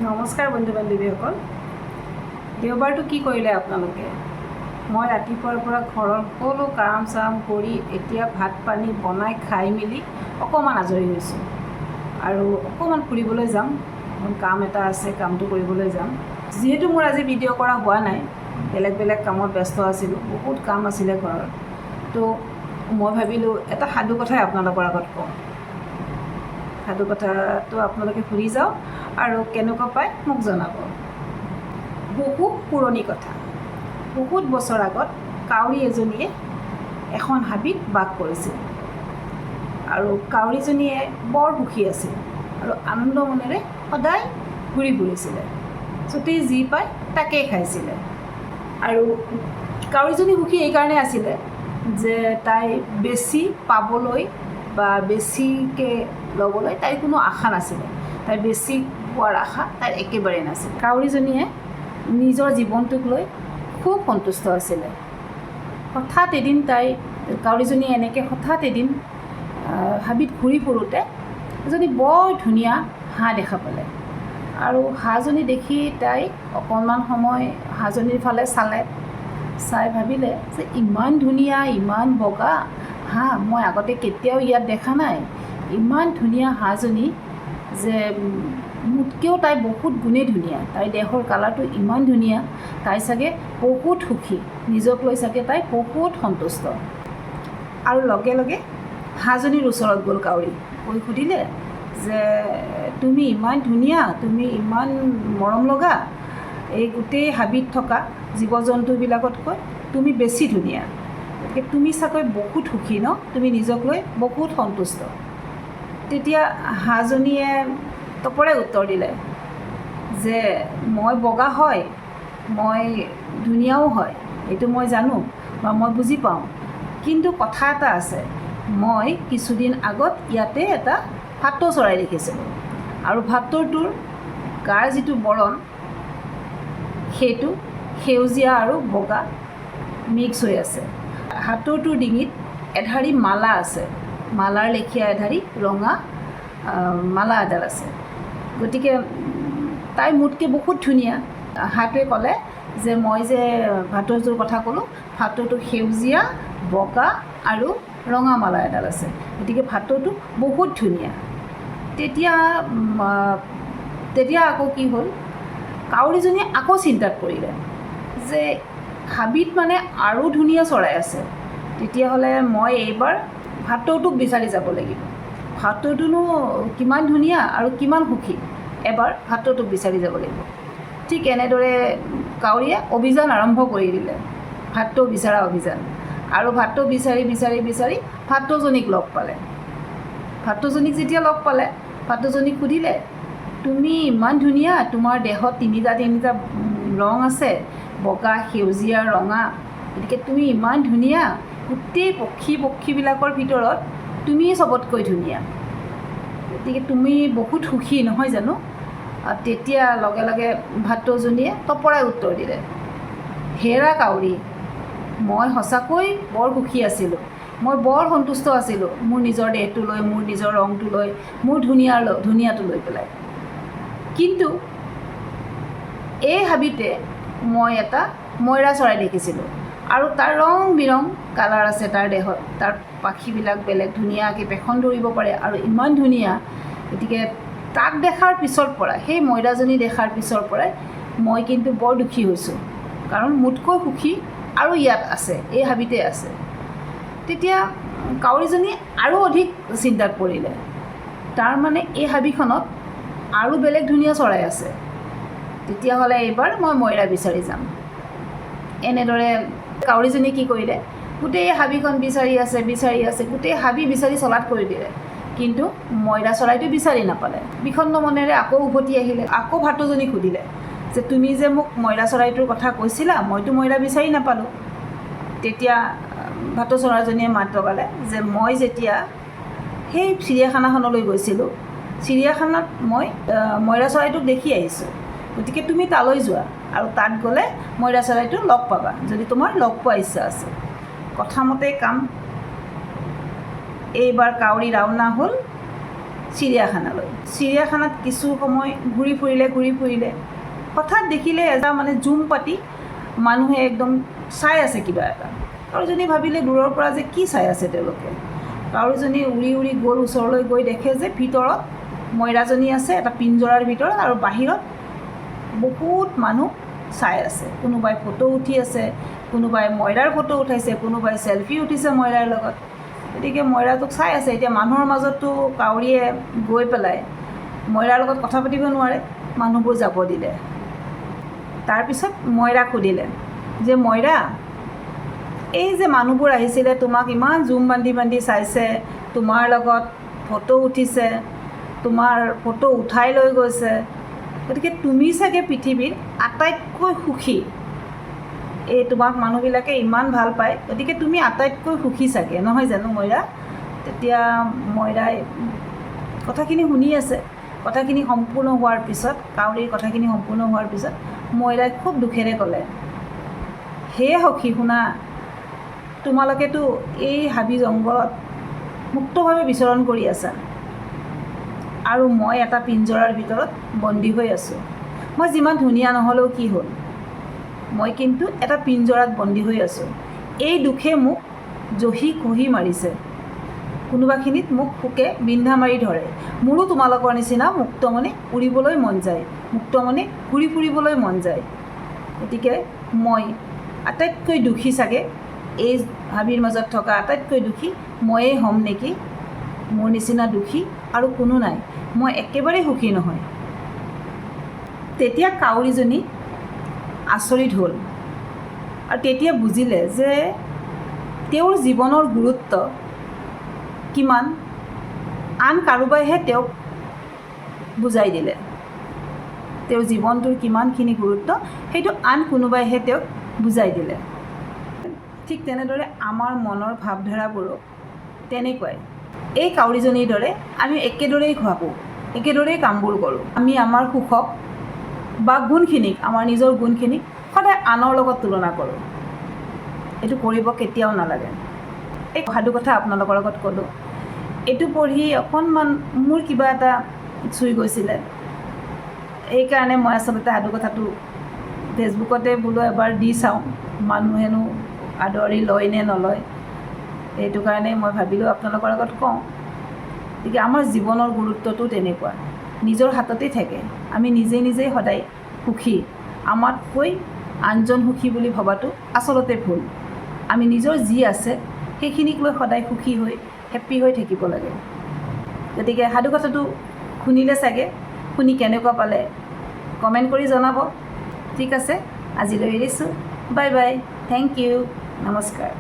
নমস্কাৰ বন্ধু বান্ধৱীসকল। দেওবাৰটো কি কৰিলে আপোনালোকে? মই ৰাতিপুৱাৰ পৰা ঘৰৰ সকলো কাম চাম কৰি এতিয়া ভাত পানী বনাই খাই মেলি অকণমান আজৰি হৈছোঁ আৰু অকণমান ফুৰিবলৈ যাম। কাম এটা আছে, কামটো কৰিবলৈ যাম। যিহেতু মোৰ আজি ভিডিঅ' কৰা হোৱা নাই, বেলেগ কামত ব্যস্ত আছিলোঁ, বহুত কাম আছিলে ঘৰত, তো মই ভাবিলোঁ এটা সাধু কথাই আপোনালোকৰ আগত কওঁ। সাধু কথাটো আপোনালোকে শুনি যাওক আৰু কেনেকুৱা পায় মোক জনাব। বহু পুৰণি কথা। বহুত বছৰ আগত কাউৰী এজনীয়ে এখন হাবিত বাস কৰিছিল আৰু কাউৰীজনীয়ে বৰ সুখী আছিল আৰু আনন্দ মনেৰে সদায় ঘূৰি ফুৰিছিলে। য'তেই যি পায় তাকেই খাইছিলে। আৰু কাউৰীজনী সুখী এইকাৰণে আছিলে যে তাই বেছি পাবলৈ বা বেছিকৈ ল'বলৈ তাইৰ কোনো আশা নাছিলে। তাই বেছি পোৱাৰ আশা তাইৰ একেবাৰেই নাছিল। কাউৰীজনীয়ে নিজৰ জীৱনটোক লৈ খুব সন্তুষ্ট আছিলে। হঠাৎ এদিন কাউৰীজনীয়ে হঠাৎ এদিন হাবিত ঘূৰি ফুৰোঁতে এজনী বৰ ধুনীয়া হাঁহ দেখা পালে আৰু হাঁহজনী দেখি তাই অকণমান সময় হাঁহজনীৰ ফালে চাই ভাবিলে যে ইমান ধুনীয়া, ইমান বগা হাঁহ মই আগতে কেতিয়াও ইয়াত দেখা নাই। ইমান ধুনীয়া হাঁহজনী যে মোতকৈও তাই বহুত গুণেই ধুনীয়া। তাইৰ দেহৰ কালাৰটো ইমান ধুনীয়া, তাই চাগে বহুত সুখী, নিজক লৈ চাগে তাই বহুত সন্তুষ্ট। আৰু লগে লগে হাঁহজনীৰ ওচৰত গ'ল কাউৰী, গৈ সুধিলে যে তুমি ইমান ধুনীয়া, তুমি ইমান মৰম লগা, এই গোটেই হাবিত থকা জীৱ জন্তুবিলাকতকৈ তুমি বেছি ধুনীয়া, গতিকে তুমি চাগৈ বহুত সুখী ন, তুমি নিজক লৈ বহুত সন্তুষ্ট। তেতিয়া হাঁহজনীয়ে তপৰাই উত্তৰ দিলে যে মই বগা হয়, মই ধুনীয়াও হয়, এইটো মই জানো বা মই বুজি পাওঁ, কিন্তু কথা এটা আছে, মই কিছুদিন আগত ইয়াতে এটা ভাটৌ চৰাই দেখিছিলোঁ আৰু ভাটৌটোৰ গাৰ যিটো বৰণ সেইটো সেউজীয়া আৰু বগা মিক্স হৈ আছে। ভাটৌটোৰ ডিঙিত এধাৰি মালা আছে, মালাৰ লেখীয়া এধাৰি ৰঙা মালা এডাল আছে, গতিকে তাই মোতকৈ বহুত ধুনীয়া। হাঁহটোৱে ক'লে যে মই যে ভাটৌটোৰ কথা ক'লোঁ, ভাটৌটো সেউজীয়া, বগা আৰু ৰঙা মালা এডাল আছে, গতিকে ভাটৌটো বহুত ধুনীয়া। তেতিয়া আকৌ কি হ'ল, কাউৰীজনীয়ে আকৌ চিন্তাত পৰিলে যে হাবিত মানে আৰু ধুনীয়া চৰাই আছে, তেতিয়াহ'লে মই এইবাৰ ভাটৌটোক বিচাৰি যাব লাগিব। ভাটৌটোনো কিমান ধুনীয়া আৰু কিমান সুখী, এবাৰ ভাটৌটোক বিচাৰি যাব লাগিব। ঠিক এনেদৰে কাউৰীয়ে অভিযান আৰম্ভ কৰি দিলে, ভাটৌ বিচৰা অভিযান। আৰু ভাটৌ বিচাৰি ভাটৌজনীক লগ পালে। ভাটৌজনীক যেতিয়া লগ পালে, ভাটৌজনীক সুধিলে তুমি ইমান ধুনীয়া, তোমাৰ দেহত তিনিটা ৰং আছে, বগা, সেউজীয়া, ৰঙা, গতিকে তুমি ইমান ধুনীয়া, গোটেই পক্ষীবিলাকৰ ভিতৰত তুমিয়ে চবতকৈ ধুনীয়া, গতিকে তুমি বহুত সুখী নহয় জানো? তেতিয়া লগে লগে ভাটৌজনীয়ে তপৰাই উত্তৰ দিলে, হেৰা কাউৰী, মই সঁচাকৈ বৰ সুখী আছিলোঁ, মই বৰ সন্তুষ্ট আছিলোঁ মোৰ নিজৰ দেহটো লৈ, মোৰ নিজৰ ৰংটো লৈ, মোৰ ধুনীয়াটো লৈ পেলাই, কিন্তু এই হাবিতে মই এটা ময়ৰা চৰাই দেখিছিলোঁ আৰু তাৰ ৰং বিৰং কালাৰ আছে তাৰ দেহত, তাৰ পাখিবিলাক বেলেগ, ধুনীয়াকৈ পেখন ধৰিব পাৰে আৰু ইমান ধুনীয়া, গতিকে তাক দেখাৰ পিছৰ পৰা, সেই ময়ৰাজনী দেখাৰ পিছৰ পৰাই মই কিন্তু বৰ দুখী হৈছোঁ, কাৰণ মোতকৈ সুখী আৰু ইয়াত আছে, এই হাবিতে আছে। তেতিয়া কাউৰীজনী আৰু অধিক চিন্তাত পৰিলে, তাৰমানে এই হাবিখনত আৰু বেলেগ ধুনীয়া চৰাই আছে, তেতিয়াহ'লে এইবাৰ মই ময়ৰা বিচাৰি যাম। এনেদৰে কাউৰীজনী কি কৰিলে, গোটেই হাবিখন বিচাৰি আছে, গোটেই হাবি বিচাৰি চলাত কৰি দিলে, কিন্তু ময়ৰা চৰাইটো বিচাৰি নাপালে। বিষণ্ণ মনেৰে আকৌ উভতি আহিলে, আকৌ ভাটৌজনীক সুধিলে যে তুমি যে মোক ময়ৰা চৰাইটোৰ কথা কৈছিলা, মইতো ময়ৰা বিচাৰি নাপালোঁ। তেতিয়া ভাটৌ চৰাইজনীয়ে মাত লগালে যে মই যেতিয়া সেই চিৰিয়াখানাখনলৈ গৈছিলোঁ, চিৰিয়াখানাত মই ময়ৰা চৰাইটোক দেখি আহিছোঁ, গতিকে তুমি তালৈ যোৱা আৰু তাত গ'লে ময়ৰা চৰাইটো লগ পাবা, যদি তোমাৰ লগ পোৱা ইচ্ছা আছে। কথামতে কাম। এইবাৰ কাউৰী ৰাওনা হ'ল চিৰিয়াখানালৈ। চিৰিয়াখানাত কিছু সময় ঘূৰি ফুৰিলে হঠাৎ দেখিলে এটা মানে জুম পাতি মানুহে একদম চাই আছে কিবা এটা। কাউৰীজনী ভাবিলে দূৰৰ পৰা যে কি চাই আছে তেওঁলোকে। কাউৰীজনী উৰি গ'ল, ওচৰলৈ গৈ দেখে যে ভিতৰত ময়ৰাজনী আছে এটা পিঞ্জৰাৰ ভিতৰত, আৰু বাহিৰত বহুত মানুহ চাই আছে। কোনোবাই ফটো উঠি আছে, কোনোবাই ময়ৰাৰ ফটো উঠাইছে, কোনোবাই চেলফি উঠিছে ময়ৰাৰ লগত। গতিকে ময়ৰাটোক চাই আছে। এতিয়া মানুহৰ মাজততো কাউৰীয়ে গৈ পেলাই ময়ৰাৰ লগত কথা পাতিব নোৱাৰে, মানুহবোৰ যাব দিলে। তাৰপিছত ময়ৰাক সুধিলে যে ময়ৰা, এই যে মানুহবোৰ আহিছিলে তোমাক ইমান জুম বান্ধি চাইছে, তোমাৰ লগত ফটো উঠিছে, তোমাৰ ফটো উঠাই লৈ গৈছে, গতিকে তুমি চাগে পৃথিৱীৰ আটাইতকৈ সুখী। এই তোমাক মানুহবিলাকে ইমান ভাল পায়, গতিকে তুমি আটাইতকৈ সুখী চাগে, নহয় জানো ময়ৰা? তেতিয়া ময়ৰাই কথাখিনি শুনি আছে। কথাখিনি সম্পূৰ্ণ হোৱাৰ পিছত, কাউৰীৰ কথাখিনি সম্পূৰ্ণ হোৱাৰ পিছত ময়ৰাই খুব দুখেৰে ক'লে, হে সখী শুনা, তোমালোকেতো এই হাবি জংঘলত মুক্তভাৱে বিচৰণ কৰি আছা, আৰু মই এটা পিঞ্জৰাৰ ভিতৰত বন্দী হৈ আছোঁ। মই যিমান ধুনীয়া নহ'লেও কি হ'ল, মই কিন্তু এটা পিঞ্জৰাত বন্দী হৈ আছোঁ। এই দুখে মোক জহি কহি মাৰিছে, কোনোবাখিনিত মোক শোকে বিন্ধা মাৰি ধৰে। মোৰো তোমালোকৰ নিচিনা মুক্তমনে উৰিবলৈ মন যায়, মুক্তমনে ঘূৰি ফুৰিবলৈ মন যায়। গতিকে মই আটাইতকৈ দুখী চাগে, এই হাবিৰ মাজত থকা আটাইতকৈ দুখী ময়েই হ'ম নেকি। মোৰ নিচিনা দুখী আৰু কোনো নাই, মই একেবাৰে সুখী নহয়। তেতিয়া কাউৰীজনী আচৰিত হ'ল, আৰু তেতিয়া বুজিলে যে তেওঁৰ জীৱনৰ গুৰুত্ব কিমান আন কাৰোবাইহে তেওঁক বুজাই দিলে। তেওঁৰ জীৱনটোৰ কিমানখিনি গুৰুত্ব সেইটো আন কোনোবাইহে তেওঁক বুজাই দিলে। ঠিক তেনেদৰে আমাৰ মনৰ ভাৱধাৰাবোৰো তেনেকুৱাই। এই কাউৰীজনীৰ দৰে আমি একেদৰেই ভাবোঁ, একেদৰেই কামবোৰ কৰোঁ। আমি আমাৰ সুখক বা গুণখিনিক, আমাৰ নিজৰ গুণখিনিক সদায় আনৰ লগত তুলনা কৰোঁ। এইটো কৰিব কেতিয়াও নালাগে। এই সাধুকথা আপোনালোকৰ লগত ক'লোঁ। এইটো পঢ়ি অকণমান মোৰ কিবা এটা চুই গৈছিলে, সেইকাৰণে মই আচলতে সাধুকথাটো ফেচবুকতে বোলো এবাৰ দি চাওঁ, মানুহেনো আদৰি লয় নে নলয়। সেইটো কাৰণে মই ভাবিলোঁ আপোনালোকৰ আগত কওঁ। গতিকে আমাৰ জীৱনৰ গুৰুত্বটো তেনেকুৱা, নিজৰ হাততেই থাকে। আমি নিজেই সদায় সুখী, আমাতকৈ আনজন সুখী বুলি ভবাটো আচলতে ভুল। আমি নিজৰ যি আছে সেইখিনিক লৈ সদায় সুখী হৈ হেপ্পী হৈ থাকিব লাগে। গতিকে সাধুকথাটো শুনিলে চাগে, শুনি কেনেকুৱা পালে কমেণ্ট কৰি জনাব। ঠিক আছে, আজিলৈ এৰিছোঁ। বাই বাই, থেংক ইউ, নমস্কাৰ।